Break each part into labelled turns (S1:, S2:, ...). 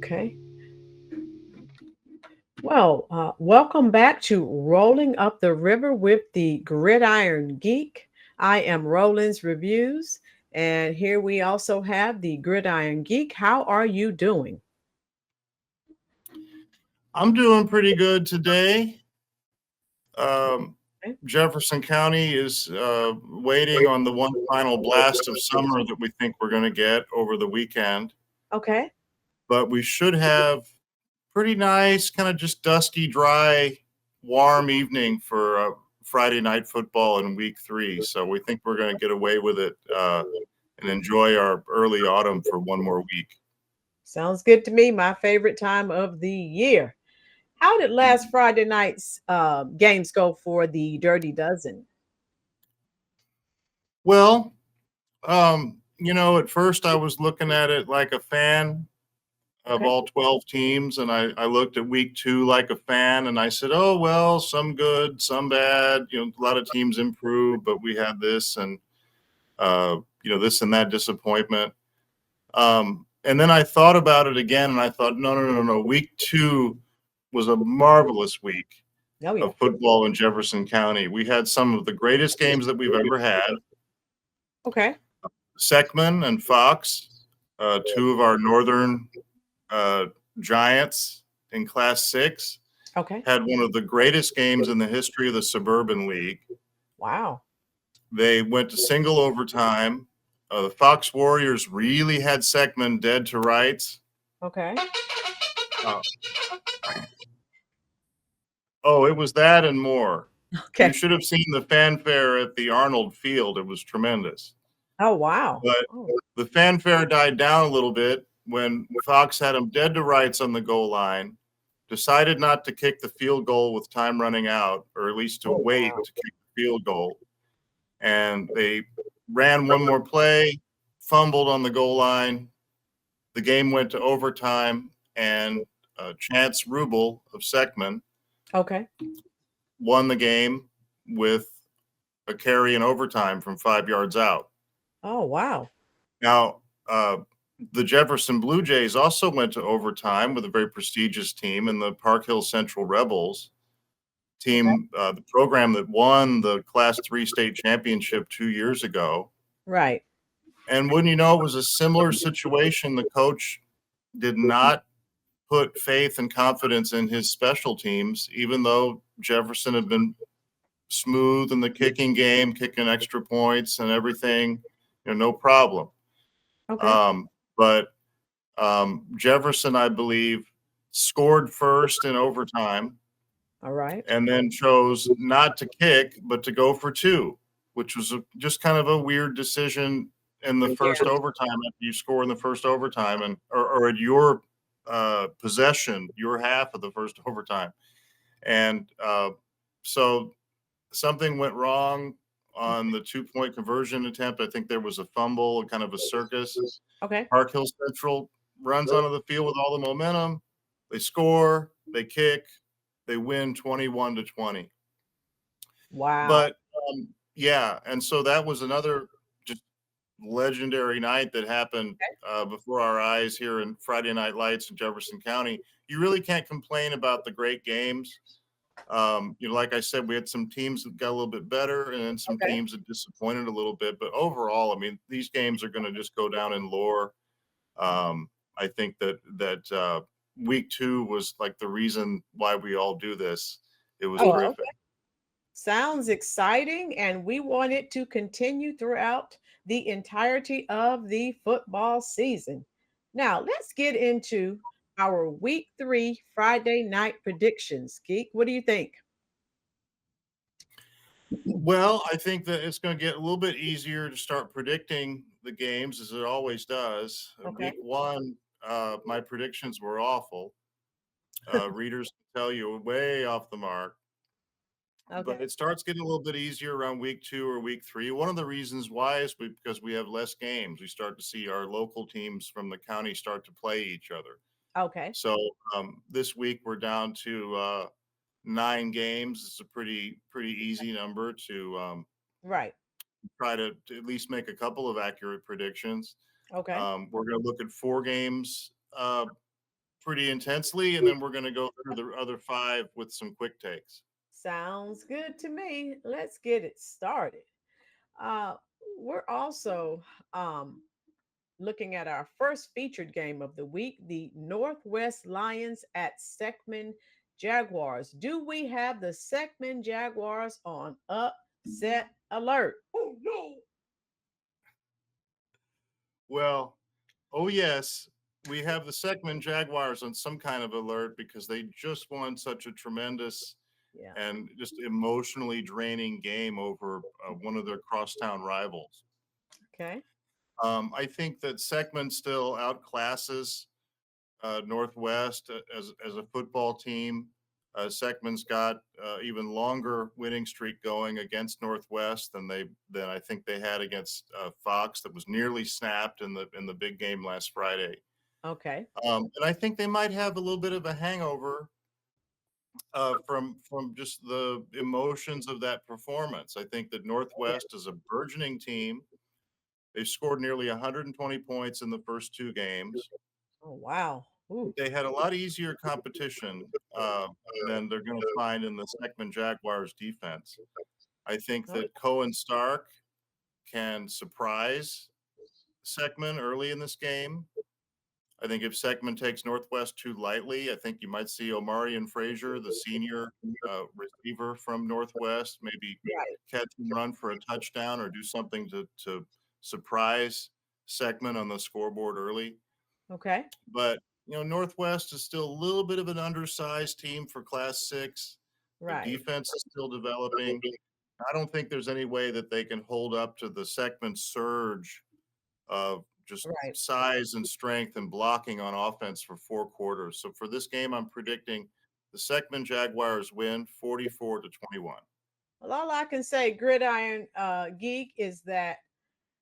S1: Okay. Well, welcome back to Rolling Up the River with the Gridiron Geek. I am Roland's Reviews, and here we also have the Gridiron Geek. How are you doing?
S2: I'm doing pretty good today. Um,
S1: Okay.
S2: Jefferson County is waiting on the one final blast of summer that we think we're going to get over the weekend.
S1: Okay.
S2: But we should have pretty nice, kind of just dusty, dry, warm evening for Friday night football in week 3. So we think we're going to get away with it and enjoy our early autumn for one more week.
S1: Sounds good to me. My favorite time of the year. How did last Friday night's games go for the Dirty Dozen?
S2: Well, at first I was looking at it like a fan of
S1: Okay.
S2: all 12 teams, and I looked at week 2 like a fan, and I said, oh, well, some good, some bad. A lot of teams improved, but we had this and, this and that disappointment. And then I thought about it again, and I thought, no. Week 2 was a marvelous week
S1: Oh, yeah.
S2: of football in Jefferson County. We had some of the greatest games that we've ever had.
S1: Okay.
S2: Seckman and Fox, two of our northern uh, giants in Class 6,
S1: Okay.
S2: had one of the greatest games in the history of the Suburban League.
S1: Wow.
S2: They went to single overtime. The Fox Warriors really had Seckman dead to rights.
S1: Okay.
S2: Uh, oh, it was that and more. You
S1: Okay.
S2: should have seen the fanfare at the Arnold Field. It was tremendous.
S1: Oh, wow.
S2: But
S1: Oh,
S2: the fanfare died down a little bit when Fox had him dead to rights on the goal line, decided not to kick the field goal with time running out, or at least to
S1: oh,
S2: wait
S1: wow.
S2: to kick the field goal. And they ran one more play, fumbled on the goal line. The game went to overtime, and Chance Rubel of Seckman
S1: Okay.
S2: won the game with a carry in overtime from 5 yards out.
S1: Oh, wow.
S2: Now, the Jefferson Blue Jays also went to overtime with a very prestigious team in the Park Hill Central Rebels
S1: Okay.
S2: team, the program that won the Class 3 state championship 2 years ago.
S1: Right.
S2: And wouldn't you know, it was a similar situation. The coach did not put faith and confidence in his special teams, even though Jefferson had been smooth in the kicking game, kicking extra points and everything, no problem.
S1: Okay.
S2: But Jefferson, I believe, scored first in overtime
S1: All right.
S2: and then chose not to kick, but to go for 2, which was just kind of a weird decision in the first
S1: Yeah.
S2: overtime after you score in the first overtime or at your possession, your half of the first overtime. And so something went wrong on the 2-point conversion attempt. I think there was a fumble, kind of a circus.
S1: Okay.
S2: Park Hill Central runs onto the field with all the momentum. They score, they kick, they win 21-20.
S1: Wow.
S2: But yeah, and so that was another just legendary night that happened before our eyes here in Friday Night Lights in Jefferson County. You really can't complain about the great games. Like I said, we had some teams that got a little bit better and then some
S1: Okay.
S2: teams that disappointed a little bit. But overall, I mean, these games are going to just go down in lore. I think that week 2 was like the reason why we all do this. It was
S1: Oh, okay.
S2: terrific.
S1: Sounds exciting, and we want it to continue throughout the entirety of the football season. Now, let's get into our week 3 Friday night predictions. Geek, what do you think?
S2: Well, I think that it's going to get a little bit easier to start predicting the games as it always does.
S1: Okay.
S2: Week 1, my predictions were awful. Readers can tell you way off the mark. But
S1: Okay.
S2: it starts getting a little bit easier around week 2 or week 3. One of the reasons why is because we have less games. We start to see our local teams from the county start to play each other.
S1: Okay.
S2: So this week we're down to 9 games. It's a pretty easy number to
S1: Right.
S2: try to at least make a couple of accurate predictions.
S1: Okay.
S2: We're going to look at 4 games pretty intensely, and then we're going to go through the other five with some quick takes.
S1: Sounds good to me. Let's get it started. Uh, we're also looking at our first featured game of the week, the Northwest Lions at Seckman Jaguars. Do we have the Seckman Jaguars on upset alert? Oh no!
S2: Well, oh yes, we have the Seckman Jaguars on some kind of alert because they just won such a tremendous
S1: Yeah.
S2: and just emotionally draining game over one of their crosstown rivals.
S1: Okay.
S2: I think that Seckman still outclasses Northwest as a football team. Seckman's got even longer winning streak going against Northwest than I think they had against Fox that was nearly snapped in the big game last Friday.
S1: Okay.
S2: And I think they might have a little bit of a hangover from just the emotions of that performance. I think that
S1: Yeah.
S2: Northwest is a burgeoning team. They scored nearly 120 points in the first two games.
S1: Oh wow. Ooh.
S2: They had a lot easier competition than they're going to find in the Seckman Jaguars defense. I think
S1: Oh,
S2: that Cohen Stark can surprise Seckman early in this game. I think if Seckman takes Northwest too lightly, I think you might see Omarion Frazier, the senior receiver from Northwest, maybe
S1: right.
S2: catch and run for a touchdown or do something to surprise Seckman on the scoreboard early.
S1: Okay.
S2: But Northwest is still a little bit of an undersized team for Class 6. Their
S1: Right.
S2: defense is still developing. I don't think there's any way that they can hold up to the Seckman surge of just
S1: Right.
S2: size and strength and blocking on offense for 4 quarters. So for this game, I'm predicting the Seckman Jaguars win 44-21.
S1: Well, all I can say, Gridiron Geek, is that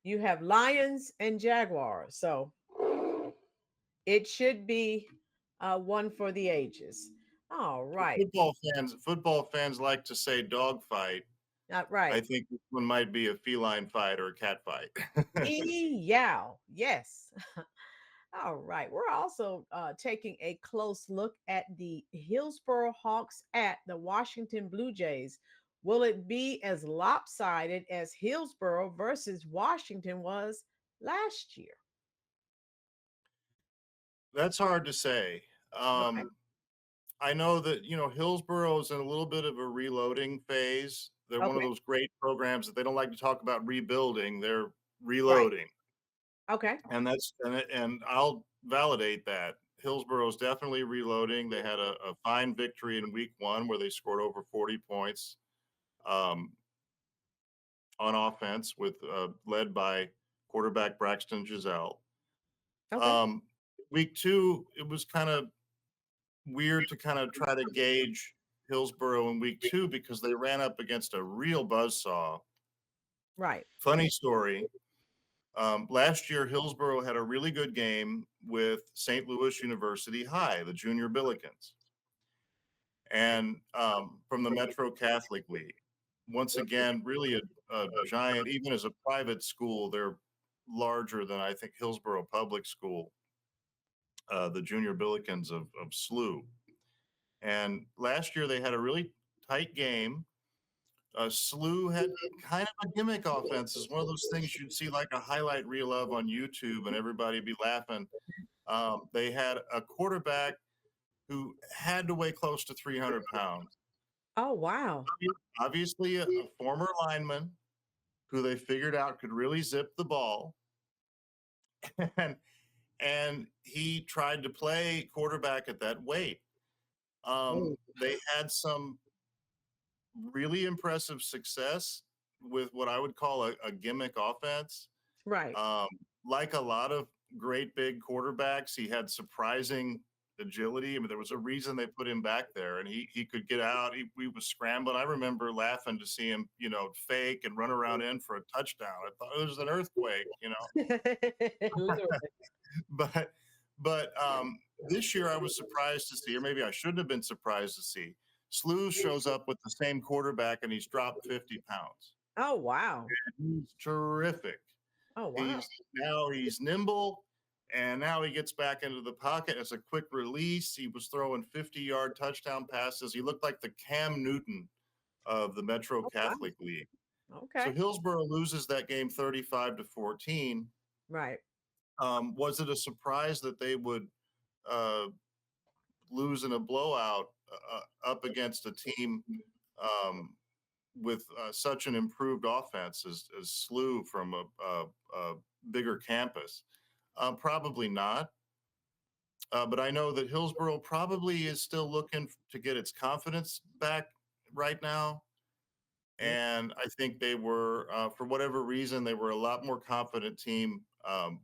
S1: you have Lions and Jaguars. So it should be one for the ages. All right.
S2: Football fans like to say dogfight.
S1: Not
S2: I
S1: right.
S2: think this one might be a feline fight or a cat fight.
S1: Yow. Yes. All right. We're also taking a close look at the Hillsboro Hawks at the Washington Blue Jays. Will it be as lopsided as Hillsboro versus Washington was last year?
S2: That's hard to say.
S1: Right.
S2: I know that, Hillsboro is in a little bit of a reloading phase. They're one of
S1: Okay.
S2: those great programs that they don't like to talk about rebuilding. They're
S1: Right.
S2: reloading.
S1: Okay.
S2: And I'll validate that. Hillsboro is definitely reloading. They had a fine victory in week 1 where they scored over 40 points um, on offense with led by quarterback Braxton Giselle.
S1: Okay.
S2: Um, week 2, it was kind of weird to kind of try to gauge Hillsboro in week 2 because they ran up against a real buzzsaw.
S1: Right.
S2: Funny story. Last year, Hillsboro had a really good game with St. Louis University High, the Junior Billikens, and from the Metro Catholic League. Once again, really a giant, even as a private school, they're larger than I think Hillsboro Public School, the Junior Billikens of SLU. And last year, they had a really tight game. SLU had kind of a gimmick offense. It's one of those things you'd see like a highlight reel of on YouTube and everybody be laughing. They had a quarterback who had to weigh close to 300 pounds.
S1: Oh, wow.
S2: Obviously, a former lineman who they figured out could really zip the ball. And, and he tried to play quarterback at that weight.
S1: Ooh.
S2: They had some really impressive success with what I would call a gimmick offense.
S1: Right.
S2: Um, like a lot of great big quarterbacks, he had surprising agility. I mean, there was a reason they put him back there, and he could get out. He was scrambling. I remember laughing to see him, fake and run around in for a touchdown. I thought it was an earthquake.
S1: Literally.
S2: But this year I was surprised to see, or maybe I shouldn't have been surprised to see. Slew shows up with the same quarterback, and he's dropped 50 pounds.
S1: Oh, wow.
S2: He's terrific.
S1: Oh, wow.
S2: He's nimble And now he gets back into the pocket. It's a quick release. He was throwing 50-yard touchdown passes. He looked like the Cam Newton of the Metro
S1: Oh, wow.
S2: Catholic League. So
S1: Okay.
S2: Hillsboro loses that game 35-14.
S1: Right.
S2: Was it a surprise that they would uh, lose in a blowout up against a team um, with such an improved offense as SLU from a bigger campus? Probably not. But I know that Hillsboro probably is still looking to get its confidence back right now.
S1: Yeah.
S2: And I think they were, for whatever reason, they were a lot more confident team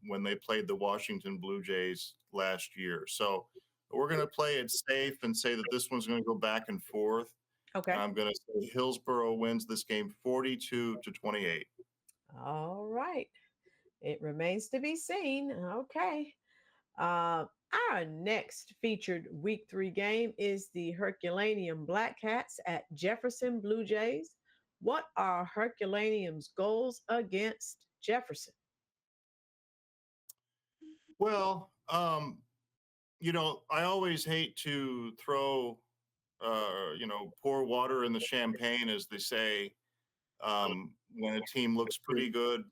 S2: when they played the Washington Blue Jays last year. So we're going to play it safe and say that this one's going to go back and forth. And
S1: Okay.
S2: I'm going to say Hillsboro wins this game 42-28.
S1: All right. It remains to be seen. Okay. Uh, our next featured week 3 game is the Herculaneum Blackcats at Jefferson Blue Jays. What are Herculaneum's goals against Jefferson?
S2: Well, I always hate to throw, pour water in the champagne, as they say, when a team looks pretty good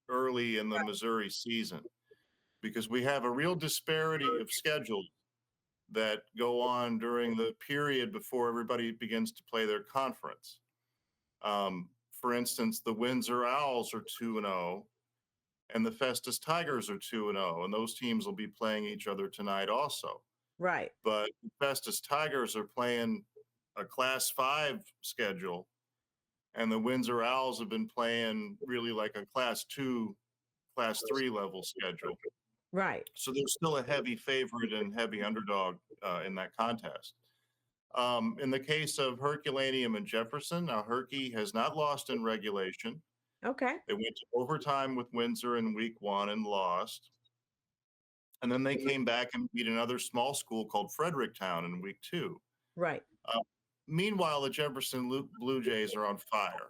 S2: early in the Missouri season, because we have a real disparity of schedules that go on during the period before everybody begins to play their conference. For instance, the Windsor Owls are 2-0, and the Festus Tigers are 2-0, and those teams will be playing each other tonight also.
S1: Right.
S2: But the Festus Tigers are playing a Class 5 schedule, and the Windsor Owls have been playing really like a Class 2, Class 3 level schedule.
S1: Right.
S2: So they're still a heavy favorite and heavy underdog in that contest. In the case of Herculaneum and Jefferson, now Herky has not lost in regulation.
S1: Okay.
S2: They went to overtime with Windsor in week 1 and lost. And then they came back and beat another small school called Fredericktown in week 2.
S1: Right.
S2: Meanwhile, the Jefferson Blue Jays are on fire.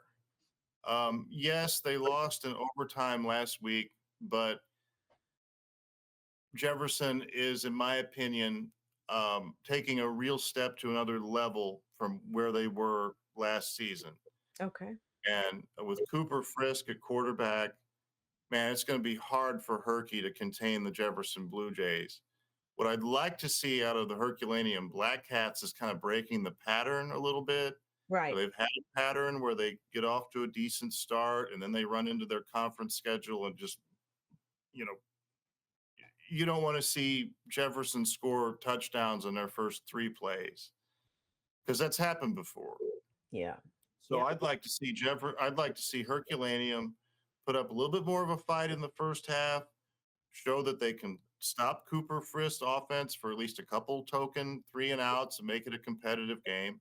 S2: Yes, they lost in overtime last week, but Jefferson is, in my opinion, taking a real step to another level from where they were last season.
S1: Okay.
S2: And with Cooper Frisk at quarterback, man, it's going to be hard for Herky to contain the Jefferson Blue Jays. What I'd like to see out of the Herculaneum Blackcats is kind of breaking the pattern a little bit.
S1: Right.
S2: They've had a pattern where they get off to a decent start and then they run into their conference schedule and just, you don't want to see Jefferson score touchdowns in their first 3 plays because that's happened before.
S1: Yeah.
S2: So
S1: Yeah.
S2: I'd like to see Herculaneum put up a little bit more of a fight in the first half, show that they can stop Cooper Frisk's offense for at least a couple token 3 and outs and make it a competitive game.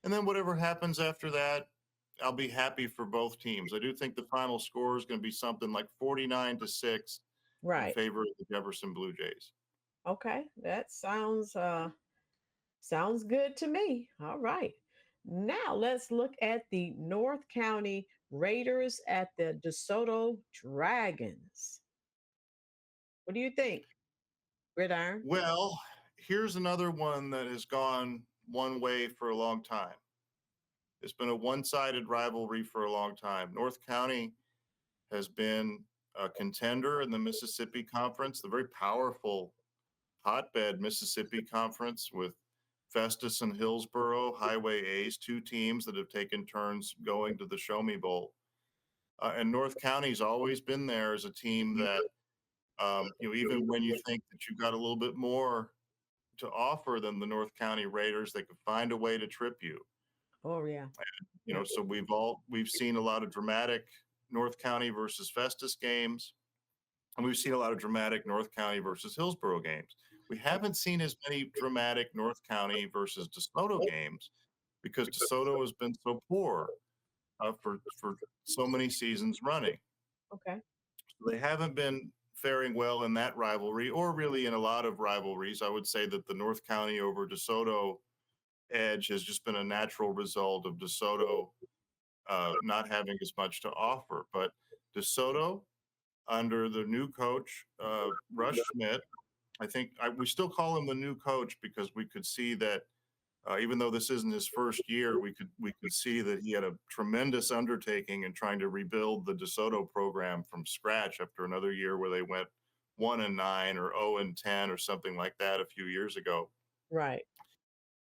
S2: And then whatever happens after that, I'll be happy for both teams. I do think the final score is going to be something like 49-6 in
S1: Right.
S2: favor of the Jefferson Blue Jays.
S1: Okay. That sounds good to me. All right. Now let's look at the North County Raiders at the DeSoto Dragons. What do you think, Gridiron?
S2: Well, here's another one that has gone one way for a long time. It's been a one-sided rivalry for a long time. North County has been a contender in the Mississippi Conference, the very powerful hotbed Mississippi Conference with Festus and Hillsboro, Highway A's, 2 teams that have taken turns going to the Show Me Bowl. And North County's always been there as a team that, even when you think that you've got a little bit more to offer than the North County Raiders, they could find a way to trip you.
S1: Oh yeah.
S2: So we've seen a lot of dramatic North County versus Festus games, and we've seen a lot of dramatic North County versus Hillsboro games. We haven't seen as many dramatic North County versus DeSoto games because DeSoto has been so poor for so many seasons running.
S1: Okay.
S2: So they haven't been faring well in that rivalry, or really in a lot of rivalries. I would say that the North County over DeSoto edge has just been a natural result of DeSoto not having as much to offer. But DeSoto under the new coach, Russ Schmidt. We still call him the new coach because we could see that even though this isn't his first year, we could see that he had a tremendous undertaking in trying to rebuild the DeSoto program from scratch after another year where they went 1-9 or 0-10 or something like that a few years ago.
S1: Right.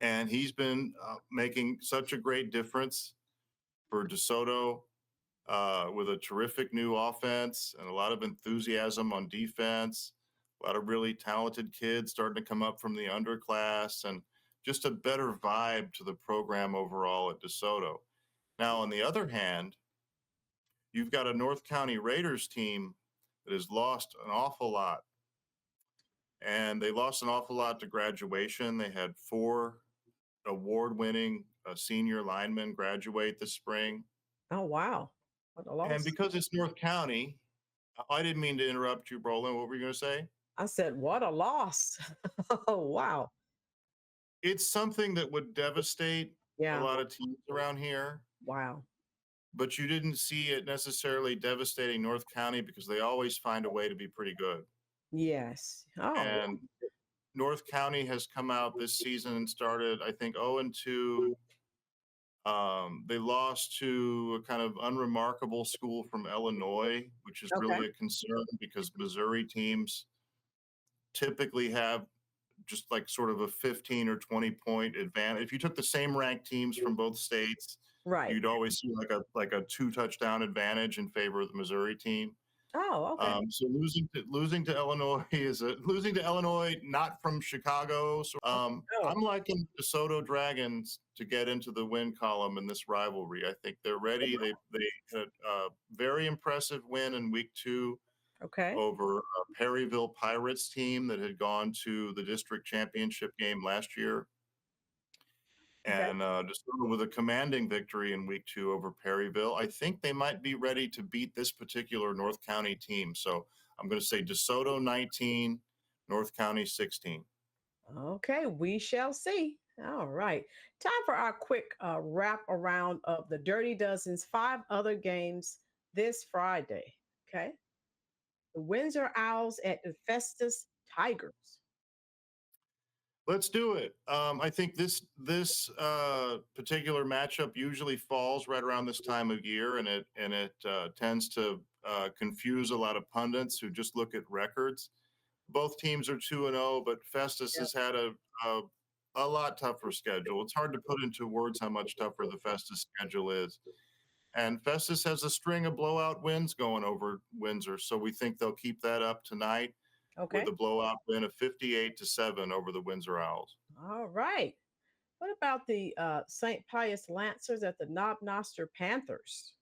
S2: And he's been making such a great difference for DeSoto with a terrific new offense and a lot of enthusiasm on defense, a lot of really talented kids starting to come up from the underclass, and just a better vibe to the program overall at DeSoto. Now, on the other hand, you've got a North County Raiders team that has lost an awful lot. And they lost an awful lot to graduation. They had 4 award-winning senior linemen graduate this spring.
S1: Oh, wow. What a
S2: And
S1: loss.
S2: because it's North County, I didn't mean to interrupt you, Rolynn. What were you going to say?
S1: I said, what a loss. Oh, wow.
S2: It's something that would devastate a
S1: Yeah.
S2: lot of teams around here,
S1: Wow.
S2: but you didn't see it necessarily devastating North County because they always find a way to be pretty good.
S1: Yes. Oh,
S2: And North County has come out this season and started, I think, 0-2. They lost to a kind of unremarkable school from Illinois, which is
S1: okay.
S2: really a concern because Missouri teams typically have just like sort of a 15 or 20 point advantage. If you took the same ranked teams from both states,
S1: Right.
S2: you'd always see like a 2 touchdown advantage in favor of the Missouri team.
S1: Oh, okay.
S2: So losing to Illinois is losing to Illinois, not from Chicago. So
S1: Oh,
S2: I'm liking the DeSoto Dragons to get into the win column in this rivalry. I think they're ready. They had a very impressive win in week 2
S1: okay.
S2: over a Perryville Pirates team that had gone to the district championship game last year.
S1: Okay.
S2: And DeSoto with a commanding victory in week 2 over Perryville. I think they might be ready to beat this particular North County team. So I'm going to say DeSoto 19, North County 16.
S1: Okay. We shall see. All right. Time for our quick wrap around of the Dirty Dozen's 5 other games this Friday. Okay. The Windsor Owls at the Festus Tigers.
S2: Let's do it. I think this particular matchup usually falls right around this time of year, and it tends to confuse a lot of pundits who just look at records. Both teams are 2-0, but Festus
S1: Yep.
S2: has had a lot tougher schedule. It's hard to put into words how much tougher the Festus schedule is. And Festus has a string of blowout wins going over Windsor, so we think they'll keep that up tonight with
S1: Okay.
S2: a blowout win of 58-7 over the Windsor Owls.
S1: All right. What about the St. Pius Lancers at the Noster Panthers?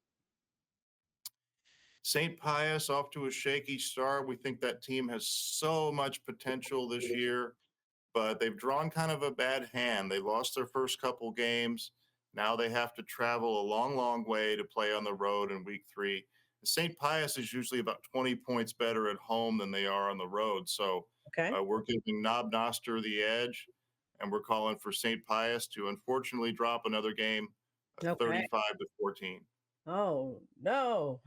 S2: St. Pius off to a shaky start. We think that team has so much potential this year, but they've drawn kind of a bad hand. They lost their first couple games. Now they have to travel a long, long way to play on the road in week 3. St. Pius is usually about 20 points better at home than they are on the road. So
S1: Okay.
S2: we're giving Noster the edge, and we're calling for St. Pius to unfortunately drop another game,
S1: Okay.
S2: 35-14.
S1: Oh, no.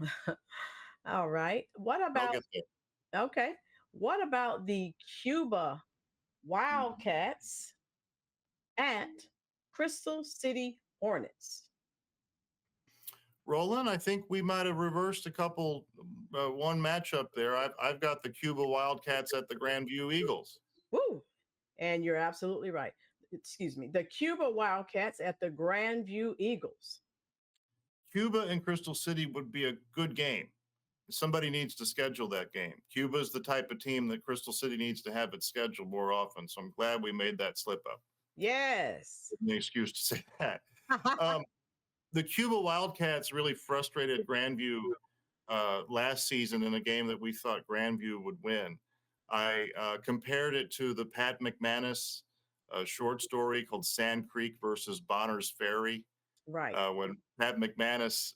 S1: All right. What
S2: They'll
S1: about,
S2: get there.
S1: okay. What about the Cuba Wildcats at Crystal City Hornets?
S2: Roland, I think we might have reversed a couple, one matchup there. I've got the Cuba Wildcats at the Grandview Eagles.
S1: Woo. And you're absolutely right. Excuse me. The Cuba Wildcats at the Grandview Eagles.
S2: Cuba and Crystal City would be a good game. Somebody needs to schedule that game. Cuba is the type of team that Crystal City needs to have it scheduled more often. So I'm glad we made that slip up.
S1: Yes.
S2: An excuse to say that. The Cuba Wildcats really frustrated Grandview last season in a game that we thought Grandview would win. I compared it to the Pat McManus short story called Sand Creek versus Bonner's Ferry,
S1: Right.
S2: when Pat McManus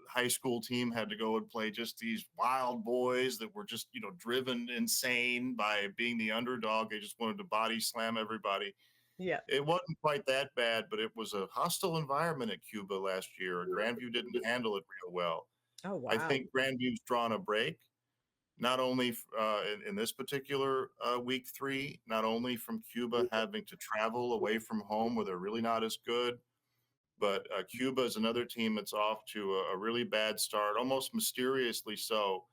S2: high school team had to go and play just these wild boys that were just, driven insane by being the underdog. They just wanted to body slam everybody.
S1: Yeah.
S2: It wasn't quite that bad, but it was a hostile environment at Cuba last year, and Grandview didn't handle it real well.
S1: Oh,
S2: I
S1: wow.
S2: think Grandview's drawn a break. not only in this particular week 3, not only from Cuba having to travel away from home where they're really not as good, but Cuba is another team that's off to a really bad start, almost mysteriously so.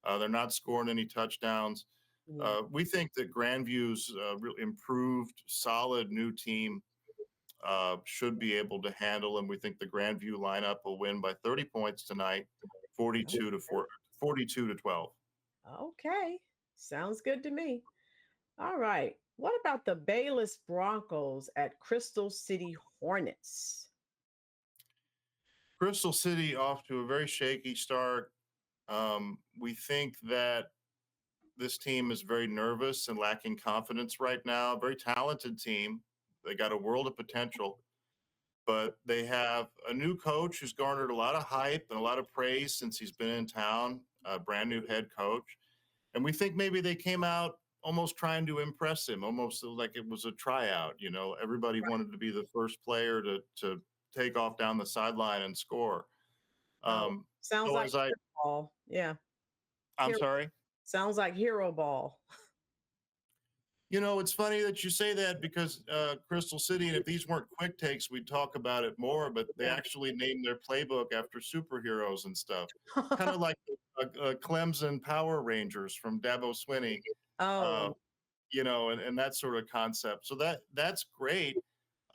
S2: They're not scoring any touchdowns.
S1: Yeah.
S2: We think that Grandview's really improved, solid new team should be able to handle, and we think the Grandview lineup will win by 30 points tonight, 42 to 12.
S1: Okay. Sounds good to me. All right. What about the Bayless Broncos at Crystal City Hornets?
S2: Crystal City off to a very shaky start. We think that this team is very nervous and lacking confidence right now. Very talented team. They got a world of potential, but they have a new coach who's garnered a lot of hype and a lot of praise since he's been in town, a brand new head coach. And we think maybe they came out almost trying to impress him, almost like it was a tryout. You know, everybody wanted to be the first player to take off down the sideline and score.
S1: Oh, sounds
S2: So
S1: like
S2: as I,
S1: hero ball. Yeah.
S2: I'm
S1: Hero,
S2: sorry.
S1: sounds like hero ball.
S2: You know, it's funny that you say that because Crystal City, and if these weren't quick takes, we'd talk about it more, but they
S1: Yeah.
S2: actually named their playbook after superheroes and stuff. Kind of like Clemson Power Rangers from Dabo Swinney, uh,
S1: Oh,
S2: and that sort of concept. So that's great.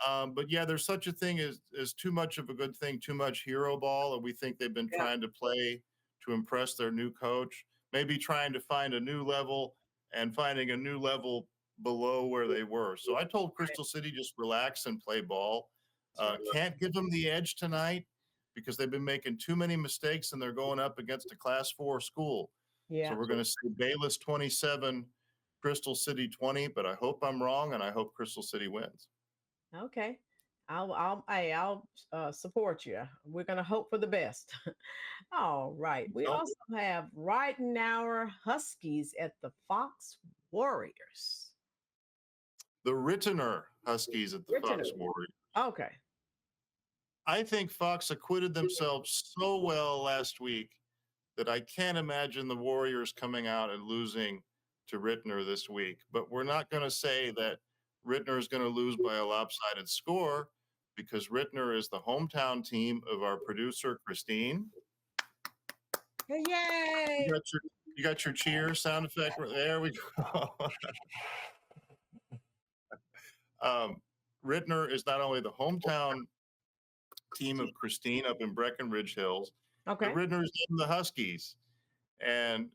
S2: But yeah, there's such a thing as too much of a good thing, too much hero ball. And we think they've been
S1: yeah.
S2: trying to play to impress their new coach, maybe trying to find a new level and finding a new level below where they were. So I told
S1: Right.
S2: Crystal City, just relax and play ball.
S1: Sure.
S2: Can't give them the edge tonight because they've been making too many mistakes and they're going up against a class 4 school. So
S1: Yeah.
S2: we're going to say Bayless 27, Crystal City 20, but I hope I'm wrong and I hope Crystal City wins.
S1: Okay. I'll support you. We're gonna hope for the best. All right. We
S2: So
S1: also have Ritenour Huskies at the Fox Warriors.
S2: the Ritenour Huskies at the Fox
S1: Ritenour.
S2: Warriors.
S1: Okay.
S2: I think Fox acquitted themselves so well last week that I can't imagine the Warriors coming out and losing to Ritenour this week. But we're not going to say that Ritenour is going to lose by a lopsided score because Ritenour is the hometown team of our producer, Christine. You
S1: Yay!
S2: got your, you got your cheer sound effect. There we go. Ritenour is not only the hometown team of Christine up in Breckenridge Hills, but
S1: Okay.
S2: Ritenour is in the Huskies. And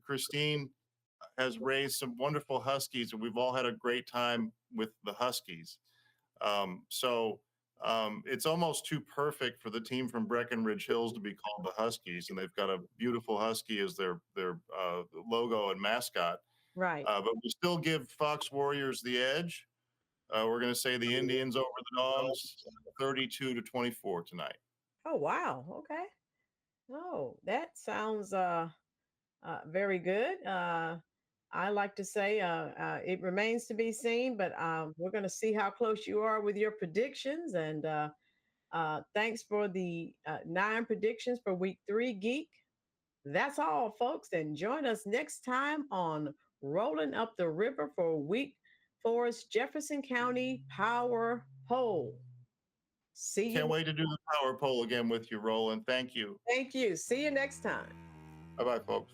S2: Christine has raised some wonderful Huskies, and we've all had a great time with the Huskies. It's almost too perfect for the team from Breckenridge Hills to be called the Huskies, and they've got a beautiful Husky as their logo and mascot.
S1: Right.
S2: But we still give Fox Warriors the edge. We're going to say the Indians over the Dogs, 32 to 24 tonight.
S1: Oh wow. Okay. Oh, that sounds very good. I like to say it remains to be seen, but we're going to see how close you are with your predictions. And thanks for the 9 predictions for week 3, Geek. That's all, folks. And join us next time on Rolling Up the River for week 4's Jefferson County Power Poll. See
S2: Can't
S1: you.
S2: wait to do the power poll again with you, Rolynn. Thank you.
S1: Thank you. See you next time.
S2: Bye bye, folks.